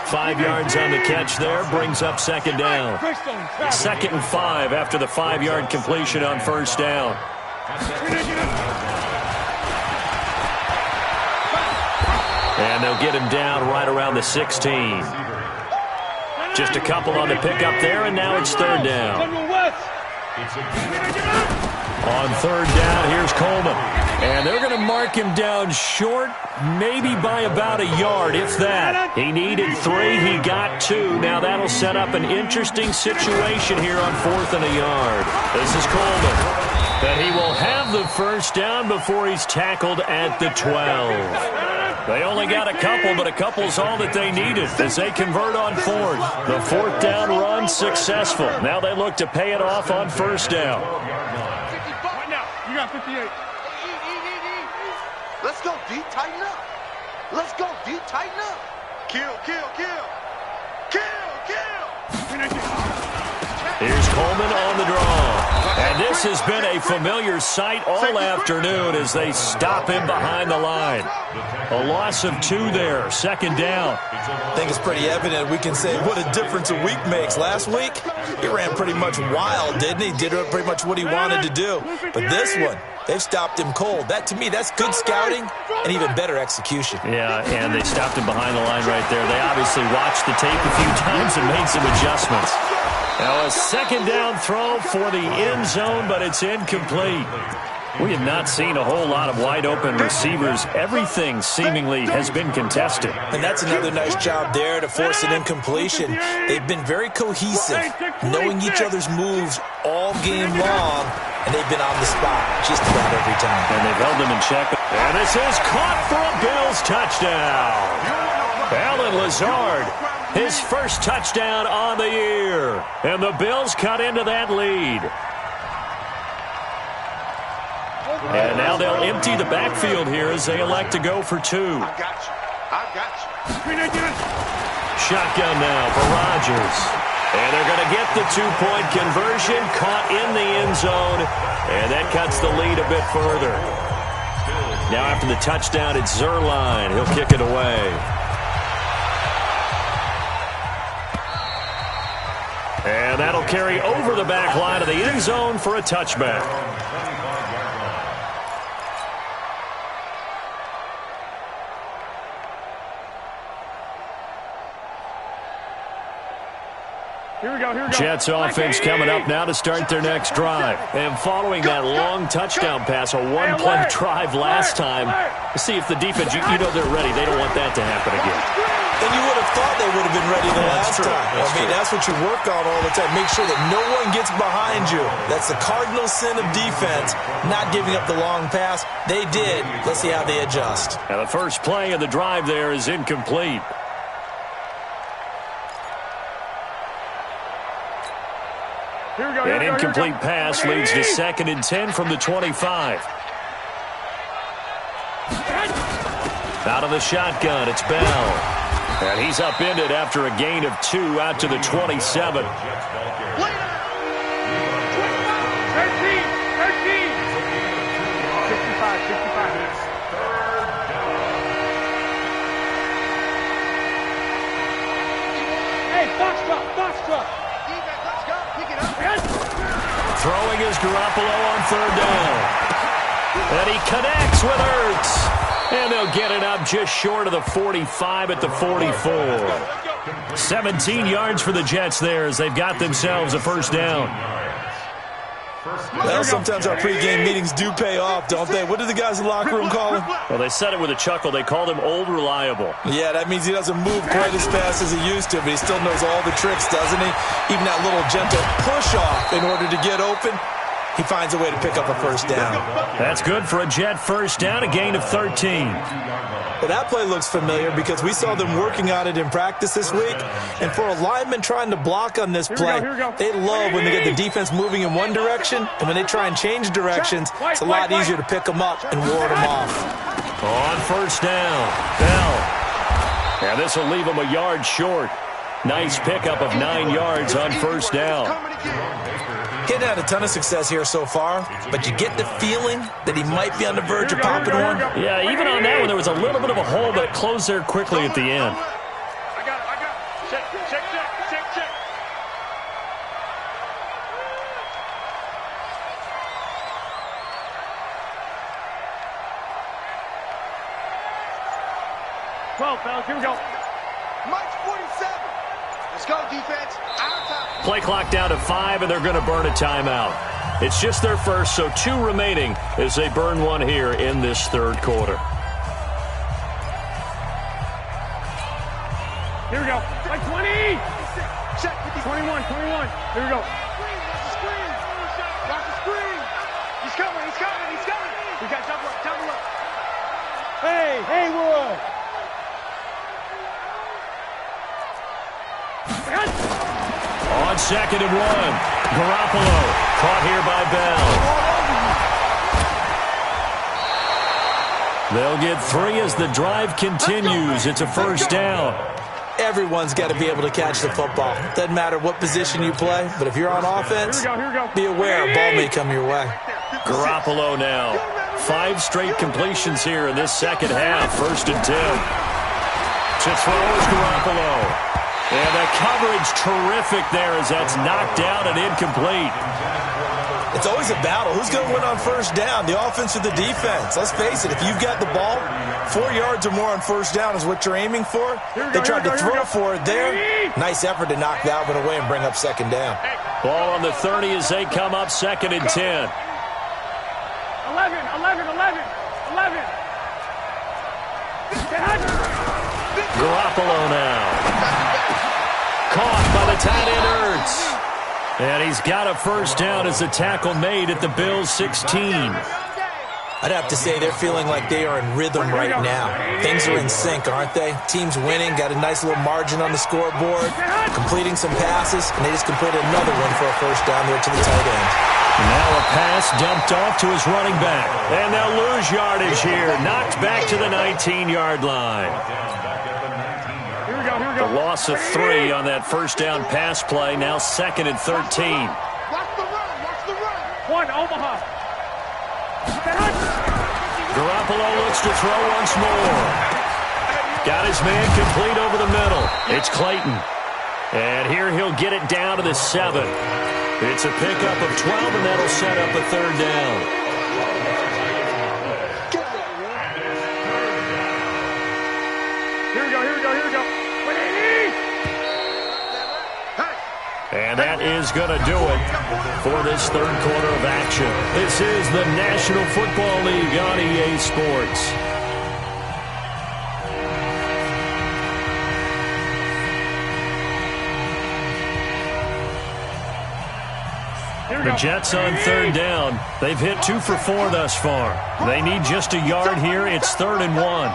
5 yards on the catch there, brings up 2nd down. 2nd and 5 after the 5-yard completion on first down. And they'll get him down right around the 16. Just a couple on the pickup there, and now it's 3rd down. On 3rd down, here's Coleman. And they're going to mark him down short, maybe by about a yard, if that. He needed 3, he got 2. Now that'll set up an interesting situation here on 4th and a yard. This is Coleman. And he will have the first down before he's tackled at the 12. They only got a couple, but a couple's all that they needed as they convert on fourth. The fourth down run successful. Now they look to pay it off on first down. Right now, you got 58. Let's go, D. Tighten up. Let's go, D. Tighten up. Kill, kill, kill. Kill, kill. Here's Coleman on the draw. And this has been a familiar sight all afternoon as they stop him behind the line. A loss of 2 there, second down. I think it's pretty evident. We can say what a difference a week makes. Last week, he ran pretty much wild, didn't he? Did pretty much what he wanted to do. But this one, they've stopped him cold. That, to me, that's good scouting and even better execution. Yeah, and they stopped him behind the line right there. They obviously watched the tape a few times and made some adjustments. Now a second down throw for the end zone, but it's incomplete. We have not seen a whole lot of wide-open receivers. Everything seemingly has been contested. And that's another nice job there to force an incompletion. They've been very cohesive, knowing each other's moves all game long, and they've been on the spot just about every time. And they've held them in check. And this is caught for a Bills touchdown. Allen Lazard, his first touchdown on the year. And the Bills cut into that lead. And now they'll empty the backfield here as they elect to go for 2. I got you. I got you. Shotgun now for Rodgers. And they're going to get the 2-point conversion, caught in the end zone. And that cuts the lead a bit further. Now after the touchdown, it's Zerline. He'll kick it away. And that'll carry over the back line of the end zone for a touchback. Here we go. Jets offense coming up now to start their next drive. And following that long touchdown pass, a one-play drive last time, see if the defense, you know they're ready. They don't want that to happen again. And you would have thought they would have been ready the last time. That's what you work on all the time. Make sure that no one gets behind you. That's the cardinal sin of defense, not giving up the long pass. They did. Let's see how they adjust. And the first play of the drive there is incomplete. An incomplete pass leads to 2nd and 10 from the 25. Out of the shotgun, it's Bell. And he's upended after a gain of 2 out to the 27. 13. Hey, box truck. Let's go. Pick it up. Throwing is Garoppolo on 3rd down. And he connects with Ertz. And they'll get it up just short of the 45 at the 44. 17 yards for the Jets there as they've got themselves a first down. Well, sometimes our pregame meetings do pay off, don't they? What do the guys in the locker room call him? Well, they said it with a chuckle. They called him Old Reliable. Yeah, that means he doesn't move quite as fast as he used to, but he still knows all the tricks, doesn't he? Even that little gentle push-off in order to get open, he finds a way to pick up a first down. That's good for a Jet first down, a gain of 13. Well, that play looks familiar because we saw them working on it in practice this week. And for a lineman trying to block on this play, they love when they get the defense moving in one direction. And when they try and change directions, it's a lot easier to pick them up and ward them off. On first down, Bell. And this will leave him a yard short. Nice pickup of 9 yards on first down. Getting had a ton of success here so far, but you get the feeling that he might be on the verge of popping one. Yeah, even on that one, there was a little bit of a hole, but it closed there quickly at the end. I got it. Check. Fellas, here we go. Mike's 47. Let's go, defense. Our time. Play clock down to 5, and they're going to burn a timeout. It's just their first, so 2 remaining as they burn one here in this third quarter. Here we go. Like 20. Check. 21. Here we go. Watch the screen. He's coming. We got double up. Hey, Wood. on 2nd and 1. Garoppolo caught here by Bell. They'll get 3 as the drive continues. It's a first down. Everyone's got to be able to catch the football. Doesn't matter what position you play, but if you're on offense, be aware a ball may come your way. Garoppolo now. 5 straight completions here in this second half. 1st and 10. To throw is Garoppolo. And the coverage terrific there as that's knocked down and incomplete. It's always a battle. Who's going to win on first down, the offense or the defense? Let's face it, if you've got the ball, 4 yards or more on first down is what you're aiming for. They tried to throw for it there. Nice effort to knock that one away and bring up 2nd down. Ball on the 30 as they come up 2nd and 10. 11. Garoppolo now. Caught by the tight end Ertz. And he's got a first down as the tackle made at the Bills' 16. I'd have to say they're feeling like they are in rhythm right now. Things are in sync, aren't they? Team's winning, got a nice little margin on the scoreboard, completing some passes, and they just completed another one for a first down there to the tight end. Now a pass dumped off to his running back. And they'll lose yardage here. Knocked back to the 19-yard line. The loss of 3 on that first down pass play. Now 2nd and 13. Watch the run. One, Omaha. Garoppolo looks to throw once more. Got his man complete over the middle. It's Clayton. And here he'll get it down to the 7. It's a pickup of 12, and that'll set up a 3rd down. Here we go. And that is going to do it for this 3rd quarter of action. This is the National Football League on EA Sports. The Jets on 3rd down. They've hit 2 for 4 thus far. They need just a yard here. It's 3rd and 1.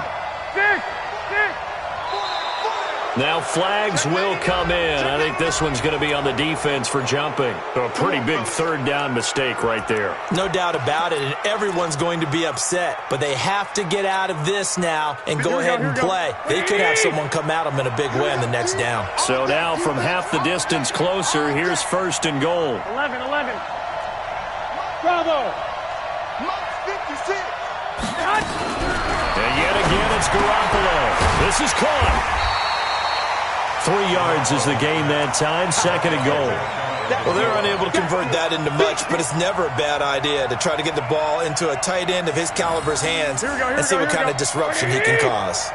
Now flags will come in. I think this one's going to be on the defense for jumping. So a pretty big 3rd down mistake right there. No doubt about it, and everyone's going to be upset. But they have to get out of this now and go ahead and play. They could have someone come at them in a big way on the next down. So now from half the distance closer, here's 1st and goal. 11. Bravo. And yet again, it's Garoppolo. This is caught. 3 yards is the gain that time. 2nd and goal. Well, they're unable to convert that into much, but it's never a bad idea to try to get the ball into a tight end of his caliber's hands and see what kind of disruption he can cause.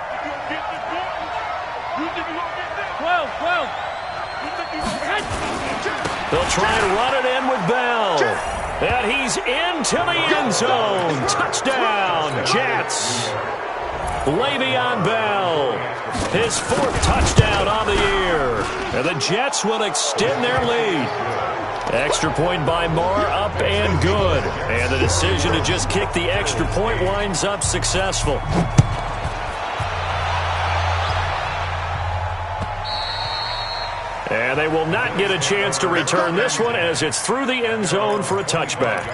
12. They'll try and run it in with Bell. And he's into the end zone. Touchdown, Jets. Le'Veon Bell, his 4th touchdown on the year. And the Jets will extend their lead. Extra point by Marr, up and good. And the decision to just kick the extra point winds up successful. And they will not get a chance to return this one as it's through the end zone for a touchback.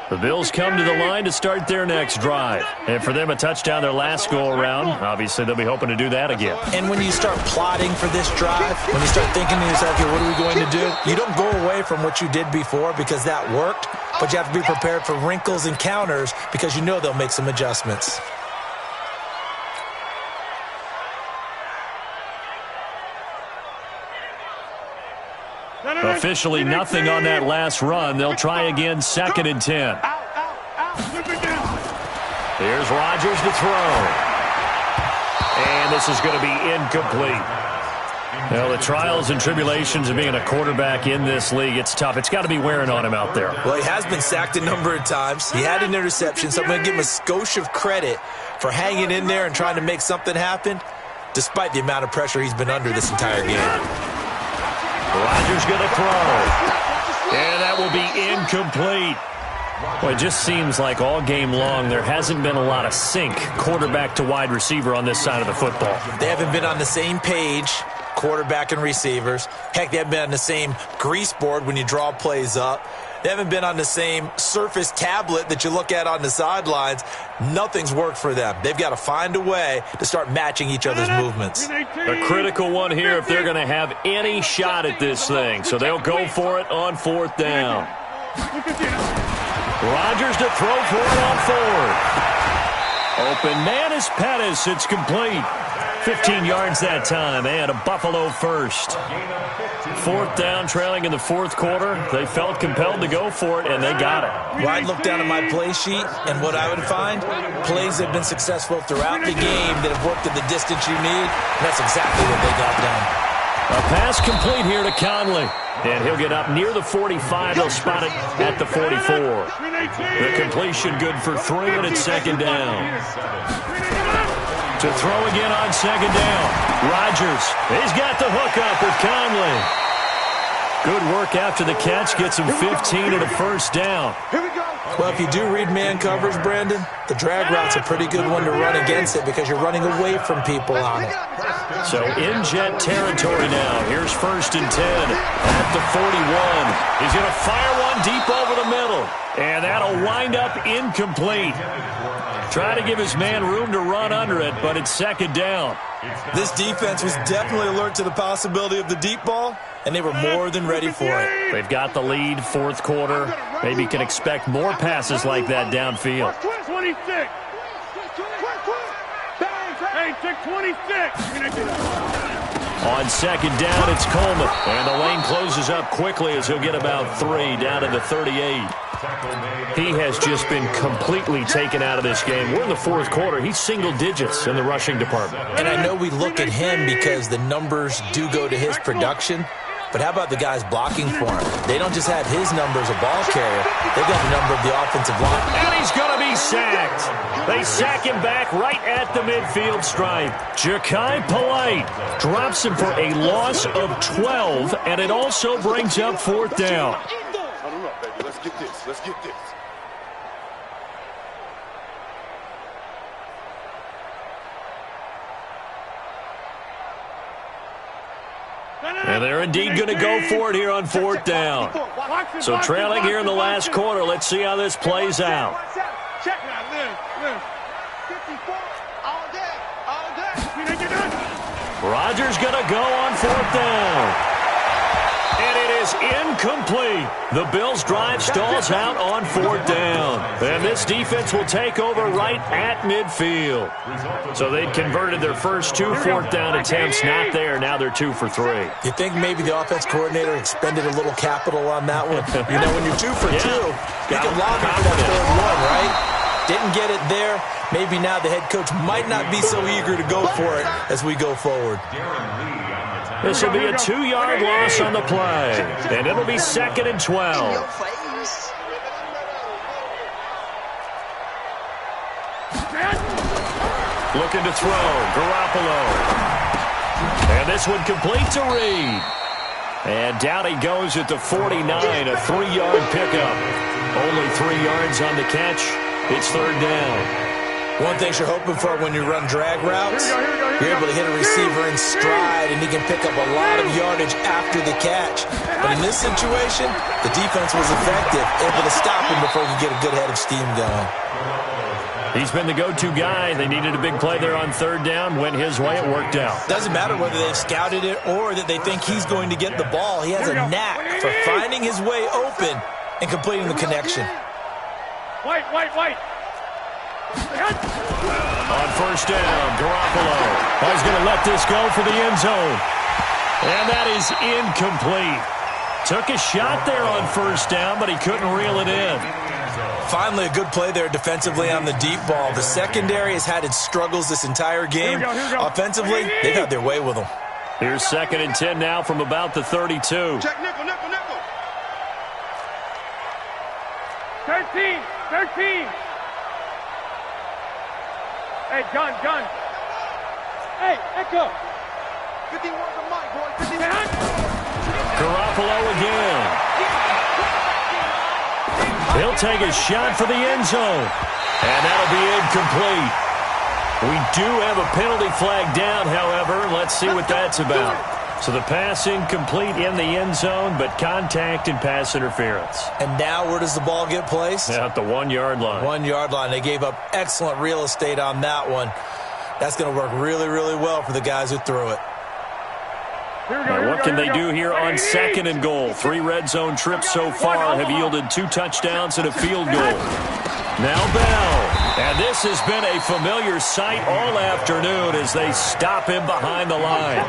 The Bills come to the line to start their next drive. And for them, a touchdown their last go-around. Obviously, they'll be hoping to do that again. And when you start plotting for this drive, when you start thinking to yourself, okay, what are we going to do? You don't go away from what you did before because that worked, but you have to be prepared for wrinkles and counters because you know they'll make some adjustments. Officially nothing on that last run. They'll try again, 2nd and 10. Here's Rodgers to throw. And this is going to be incomplete. Well, the trials and tribulations of being a quarterback in this league, it's tough. It's got to be wearing on him out there. Well, he has been sacked a number of times. He had an interception, so I'm going to give him a skosh of credit for hanging in there and trying to make something happen, despite the amount of pressure he's been under this entire game. Rodgers going to throw. And that will be incomplete. Well, it just seems like all game long there hasn't been a lot of sync quarterback to wide receiver on this side of the football. They haven't been on the same page, quarterback and receivers. Heck, they haven't been on the same grease board when you draw plays up. They haven't been on the same surface tablet that you look at on the sidelines. Nothing's worked for them. They've got to find a way to start matching each other's movements. A critical one here if they're going to have any shot at this thing. So they'll go for it on 4th down. Rodgers to throw for it on 4th. Open man is Pettis. It's complete. 15 yards that time, and a Buffalo first. 4th down, trailing in the 4th quarter. They felt compelled to go for it, and they got it. Well, I'd look down at my play sheet, and what I would find, plays have been successful throughout the game that have worked at the distance you need, and that's exactly what they got done. A pass complete here to Conley, and he'll get up near the 45. They'll spot it at the 44. The completion good for 3, and it's 2nd down. To throw again on 2nd down. Rodgers, he's got the hook up with Conley. Good work after the catch. Gets him 15 and a 1st down. Well, if you do read man coverage, Brandon, the drag route's a pretty good one to run against it because you're running away from people on it. So in jet territory now. Here's 1st and 10 at the 41. He's going to fire one deep over the middle. And that'll wind up incomplete. Try to give his man room to run under it, but it's 2nd down. This defense was definitely alert to the possibility of the deep ball, and they were more than ready for it. They've got the lead, 4th quarter. Maybe can expect more passes like that downfield. 26. Hey, 626. On 2nd down, it's Coleman. And the lane closes up quickly as he'll get about 3 down to the 38. He has just been completely taken out of this game. We're in the 4th quarter. He's single digits in the rushing department. And I know we look at him because the numbers do go to his production, but how about the guys blocking for him? They don't just have his number as a ball carrier. They've got the number of the offensive line. And he's going to be sacked. They sack him back right at the midfield stripe. Ja'Kai Polite drops him for a loss of 12, and it also brings up 4th down. Huddle up, baby. Let's get this. Let's get this. And they're indeed going to go for it here on 4th down. So trailing here in the last quarter. Let's see how this plays out. Check now, Liz. 54 all day. Rodgers going to go on 4th down. And it is incomplete. The Bills' drive stalls out on 4th down. And this defense will take over right at midfield. So they'd converted their first 2 4th down attempts. Not there. Now they're 2 for 3. You think maybe the offense coordinator expended a little capital on that one? You know, when you're 2 for 2, you can log it for that 3rd one, right? Didn't get it there. Maybe now the head coach might not be so eager to go for it as we go forward. This will be a 2-yard loss on the play, and it'll be 2nd and 12. Looking to throw, Garoppolo. And this one complete to Reed. And down he goes at the 49, a 3-yard pickup. Only 3 yards on the catch. It's 3rd down. One thing you're hoping for when you run drag routes, you're able to hit a receiver in stride, and he can pick up a lot of yardage after the catch. But in this situation, the defense was effective, able to stop him before he could get a good head of steam going. He's been the go-to guy. They needed a big play there on 3rd down. Went his way. It worked out. Doesn't matter whether they've scouted it or that they think he's going to get the ball. He has a knack for finding his way open and completing the connection. White. On 1st down, Garoppolo. He's going to let this go for the end zone. And that is incomplete. Took a shot there on 1st down, but he couldn't reel it in. Finally, a good play there defensively on the deep ball. The secondary has had its struggles this entire game. Here we go. Offensively, they've had their way with them. Here's 2nd and 10 now from about the 32. Check nickel. 13. Hey, gun. Hey, Echo. 51 to Mike, boy. 51. Garoppolo again. He'll take a shot for the end zone. And that'll be incomplete. We do have a penalty flag down, however. Let's see what that's about. So the pass incomplete in the end zone, but contact and pass interference. And now where does the ball get placed? At the 1 yard line. 1 yard line. They gave up excellent real estate on that one. That's going to work really, really well for the guys who threw it. Now what can they do here on 2nd and goal? 3 red zone trips so far have yielded 2 touchdowns and a field goal. Now Bell. And this has been a familiar sight all afternoon as they stop him behind the line.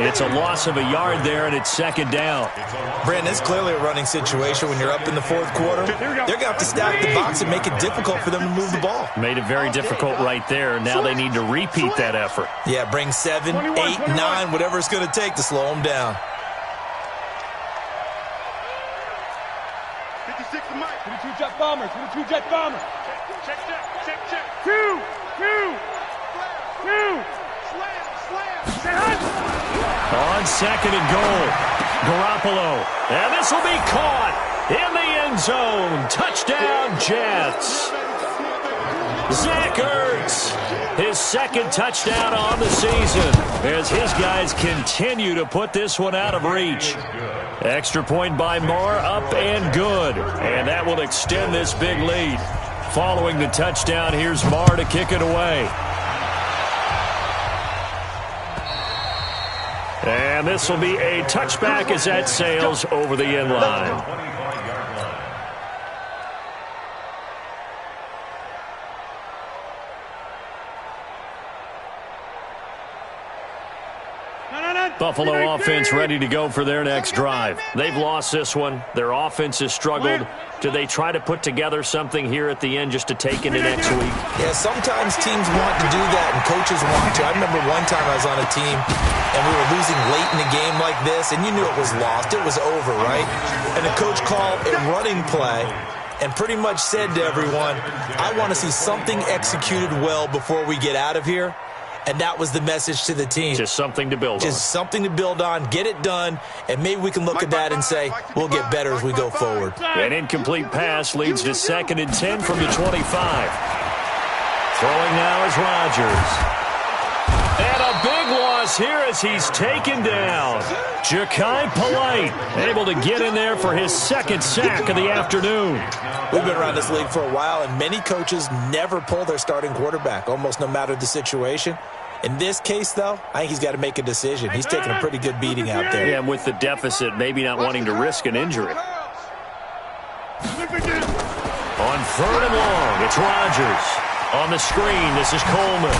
It's a loss of a yard there, and it's 2nd down. Brandon, it's clearly a running situation when you're up in the 4th quarter. They're going to have to stack the box and make it difficult for them to move the ball. Made it very difficult right there. Now they need to repeat that effort. Yeah, bring 7, 8, 9, whatever it's going to take to slow them down. 56 to Mike. 22 jet bombers. 22 jet bombers. Check. Two. Slam. On 2nd and goal, Garoppolo. And this will be caught in the end zone. Touchdown, Jets. Zach Ertz, his 2nd touchdown on the season as his guys continue to put this one out of reach. Extra point by Moore, up and good. And that will extend this big lead. Following the touchdown, here's Moore to kick it away. And this will be a touchback as that sails over the end line. Buffalo offense ready to go for their next drive. They've lost this one. Their offense has struggled. Do they try to put together something here at the end just to take into next week? Yeah, sometimes teams want to do that and coaches want to. I remember one time I was on a team and we were losing late in a game like this, and you knew it was lost. It was over, right? And the coach called a running play and pretty much said to everyone, I want to see something executed well before we get out of here. And that was the message to the team. Just something to build on. Just something to build on, get it done, and maybe we can look at that and say, we'll get better as we go forward. An incomplete pass leads to 2nd and 10 from the 25. Throwing now is Rodgers. And a big loss here as he's taken down. Ja'Kai Polite able to get in there for his 2nd sack of the afternoon. We've been around this league for a while, and many coaches never pull their starting quarterback, almost no matter the situation. In this case, though, I think he's got to make a decision. He's taking a pretty good beating out there. Yeah, and with the deficit, maybe not wanting to risk an injury. On 3rd and long, it's Rodgers. On the screen, this is Coleman.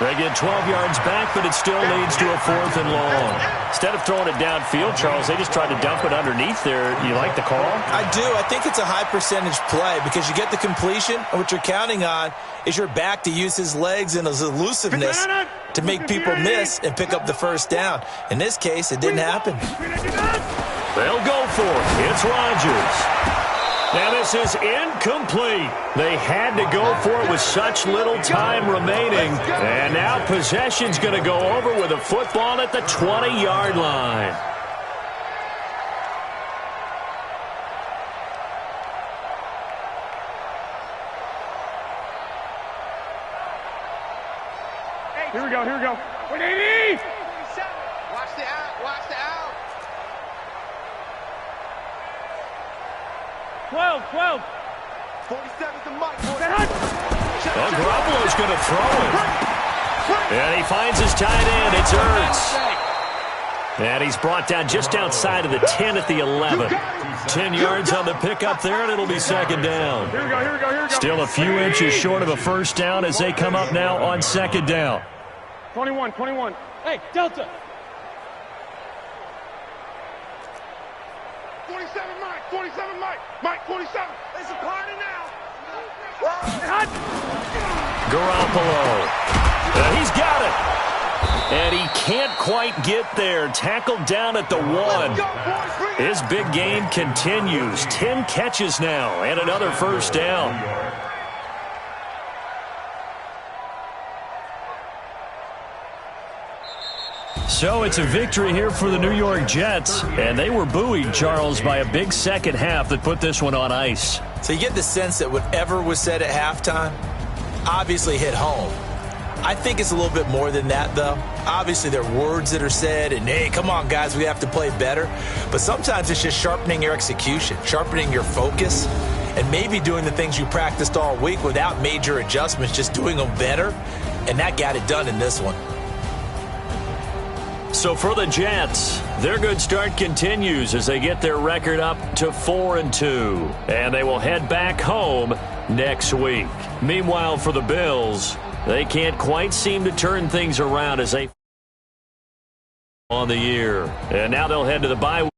They get 12 yards back, but it still leads to a 4th and long. Instead of throwing it downfield, Charles, they just tried to dump it underneath there. You like the call? I do. I think it's a high percentage play because you get the completion, and what you're counting on is your back to use his legs and his elusiveness to make people miss and pick up the 1st down. In this case, it didn't happen. They'll go for it. It's Rodgers. Now this is incomplete. They had to go for it with such little time remaining. And now possession's going to go over with a football at the 20-yard line. Here we go. 180! Watch the out. 12. 47 to Mike. Well, Garoppolo's going to throw it. And he finds his tight end. It's Ertz. And he's brought down just outside of the 10 at the 11. 10 yards on the pickup there, and it'll be 2nd down. Here we go. Still a few inches short of a 1st down as they come up now on 2nd down. 21. Hey, Delta. 47 Mike. 47. It's a party now. Garoppolo. He's got it. And he can't quite get there. Tackled down at the 1. His big game continues. 10 catches now and another 1st down. So it's a victory here for the New York Jets, and they were buoyed, Charles, by a big second half that put this one on ice. So you get the sense that whatever was said at halftime obviously hit home. I think it's a little bit more than that, though. Obviously, there are words that are said, and, hey, come on, guys, we have to play better. But sometimes it's just sharpening your execution, sharpening your focus, and maybe doing the things you practiced all week without major adjustments, just doing them better. And that got it done in this one. So for the Jets, their good start continues as they get their record up to 4-2. And they will head back home next week. Meanwhile, for the Bills, they can't quite seem to turn things around as they on the year. And now they'll head to the bye week.